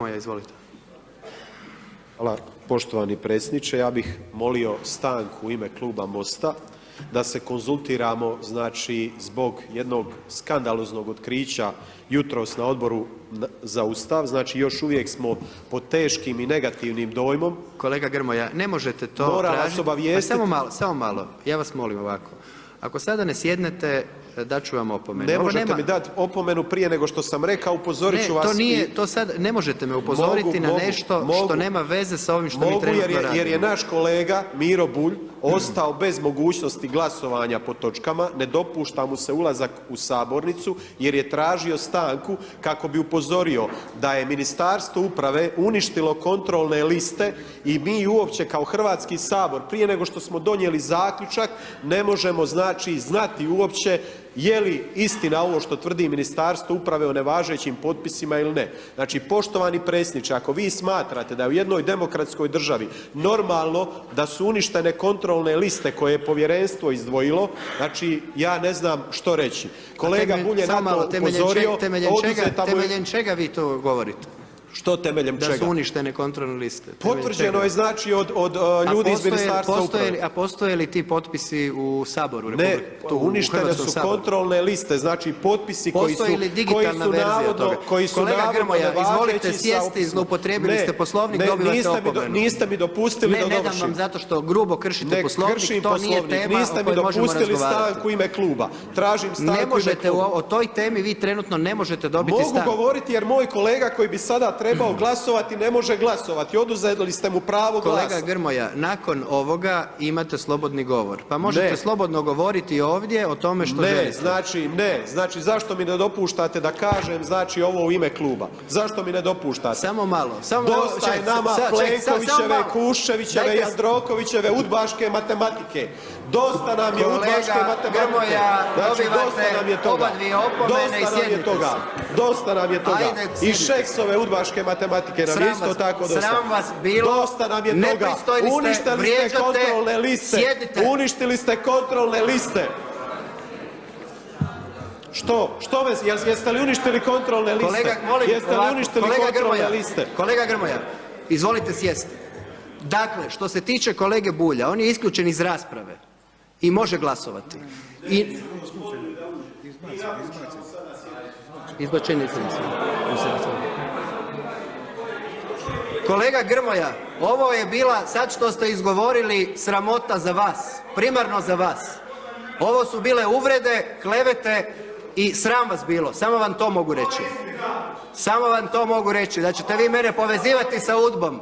Izvolite. Hvala poštovani predsjedniče. Ja bih molio stanku u ime kluba MOST-a da se konzultiramo znači zbog jednog skandaloznog otkrića jutros na Odboru za Ustav. Znači još uvijek smo pod teškim i negativnim dojmom. Kolega Grmoja, ne možete to Moram tražiti. vas obavijestiti. Samo malo. Ja vas molim ovako. Ako sada ne sjednete, daću vam opomenu. Ne možete mi dati opomenu prije nego što sam rekao, upozorit ću vas. To sad, ne možete me upozoriti na nešto što nema veze sa ovim što mi trenutno radimo. Jer je naš kolega Miro Bulj ostao bez mogućnosti glasovanja po točkama, ne dopušta mu se ulazak u sabornicu jer je tražio stanku kako bi upozorio da je Ministarstvo uprave uništilo kontrolne liste i mi uopće kao Hrvatski sabor prije nego što smo donijeli zaključak ne možemo znači znati uopće je li istina ovo što tvrdi Ministarstvo uprave o nevažećim potpisima ili ne. Znači, poštovani predsjedniče, ako vi smatrate da je u jednoj demokratskoj državi normalno da su uništene kontrolne liste koje je povjerenstvo izdvojilo, znači ja ne znam što reći. Kolega Bulj je na to upozorio. Temeljem čega vi to govorite? Što temeljem čega? Da su uništene kontrolne liste. Potvrđeno je znači od ljudi iz Ministarstva uprave. A postoje li ti potpisi u Saboru? Ne, uništene su kontrolne liste, znači potpisi koji su Postoji li digitalna verzija toga? Kolega Grmoja, izvolite sjesti, zloupotrijebili ste Poslovnik, dobivate opomenu. Niste mi dopustili da dovršim. Ne dam vam zato što grubo kršite Poslovnik, to nije tema o kojoj možemo razgovarati. Niste mi dopustili stanku u ime kluba. Tražim stanku u ime kluba. O toj temi vi trenutno ne možete dobiti stanku. Mogu govoriti jer moj kolega koji bi sada trebao glasovati ne može glasovati. Oduzeli ste mu pravo glasa. Kolega Grmoja, nakon ovoga imate slobodni govor. Pa možete slobodno govoriti ovdje o tome što želite. Znači zašto mi ne dopuštate da kažem znači ovo u ime kluba? Zašto mi ne dopuštate? Samo malo. Dosta je nama Plenkovićeve, Kuščevićeve, Jandrokovićeve, udbaške matematike. Dosta nam je udbaške matematike. Znači dosta nam je toga. Dosta nam je toga. I Šeksove udbaške matematike nam je isto tako dosta. Sram vas bilo. Dosta nam je toga. Uništili ste kontrolne liste. Uništili ste kontrolne liste. Što? Jeste li uništili kontrolne liste? Jeste li uništili kontrolne liste? Kolega Grmoja, izvolite sjesti. Dakle, što se tiče kolege Bulja, on je isključen iz rasprave i može glasovati. Izbačen je Kolega Grmoja, ovo je bila, sad što ste izgovorili, sramota za vas, primarno za vas. Ovo su bile uvrede, klevete i sram vas bilo, samo vam to mogu reći. Samo vam to mogu reći, da ćete vi mene povezivati sa UDBom.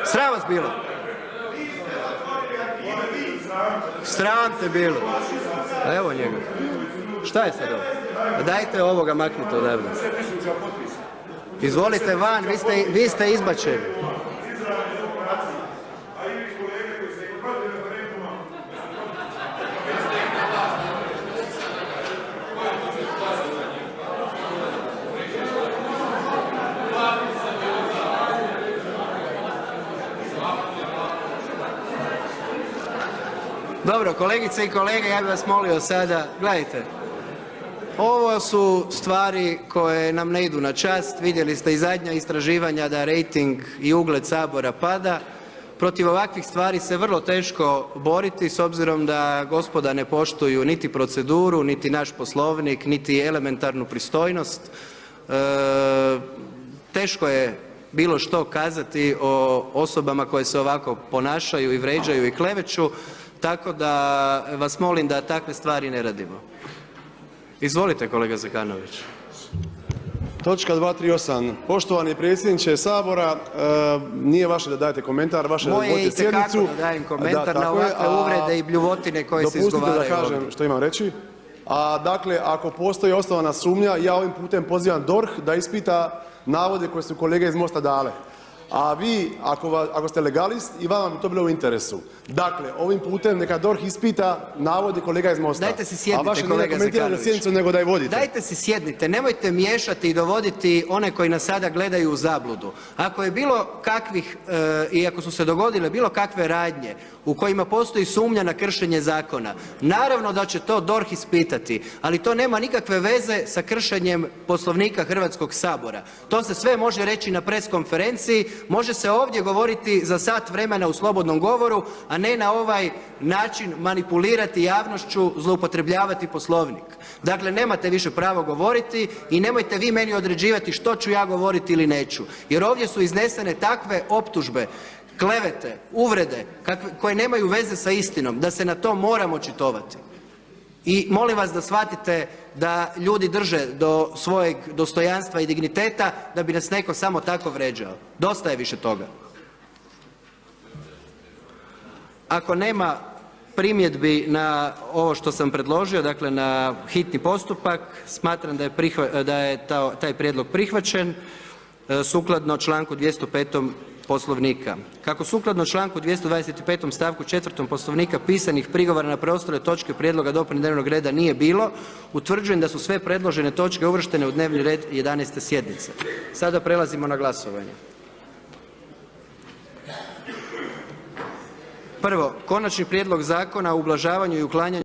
Sram vas bilo. Sram te bilo. A evo njega. Šta je sad ovo? Dajte ovoga, maknite odavde. Izvolite van, vi ste izbačeni. Dobro, kolegice i kolege, ja bih vas molio sada, gledajte. Ovo su stvari koje nam ne idu na čast, vidjeli ste i zadnja istraživanja da rejting i ugled Sabora pada. Protiv ovakvih stvari se vrlo teško boriti s obzirom da gospoda ne poštuju niti proceduru, niti naš Poslovnik, niti elementarnu pristojnost. Teško je bilo što kazati o osobama koje se ovako ponašaju i vređaju i kleveću, tako da vas molim da takve stvari ne radimo. Izvolite kolega Zekanović. Točka 238. Poštovani predsjedniče Sabora, nije vaše da dajete komentar, vaše da vodite sjednicu. Moje je itekako da dajem komentar na ovakve uvrede i bljuvotine koje se izgovaraju. Dopustite da kažem što imam reći. A dakle, ako postoji osnovana sumnja, ja ovim putem pozivam DORH da ispita navode koje su kolege iz MOST-a dale. a vi ako ste legalist i vama bi to bilo u interesu. Dakle, ovim putem neka DORH ispita navode kolega iz MOST-a. Dajte si sjednite, a vaše kolega Zekanović. sjednicu nego da je vodite. Dajte si sjednite, nemojte miješati i dovoditi one koji nas sada gledaju u zabludu. Ako je bilo kakvih i ako su se dogodile bilo kakve radnje u kojima postoji sumnja na kršenje zakona, naravno da će to DORH ispitati, ali to nema nikakve veze sa kršenjem Poslovnika Hrvatskog sabora. To se sve može reći na pres konferenciji, može se ovdje govoriti za sat vremena u slobodnom govoru, a ne na ovaj način manipulirati javnošću, zloupotrebljavati Poslovnik. Dakle, nemate više pravo govoriti i nemojte vi meni određivati što ću ja govoriti ili neću, jer ovdje su iznesene takve optužbe, klevete, uvrede koje nemaju veze sa istinom, da se na to moram očitovati. I molim vas da shvatite da ljudi drže do svojeg dostojanstva i digniteta, da bi nas neko samo tako vređao. Dosta je više toga. Ako nema primjedbi na ovo što sam predložio, dakle na hitni postupak, smatram da je taj prijedlog prihvaćen sukladno članku 205. Poslovnika. Kako sukladno članku 225. stavku 4. Poslovnika pisanih prigovora na preostale točke prijedloga dopune dnevnog reda nije bilo, utvrđujem da su sve predložene točke uvrštene u dnevni red 11. sjednice. Sada prelazimo na glasovanje. Prvo, Konačni prijedlog Zakona o ublažavanju i uklanjanju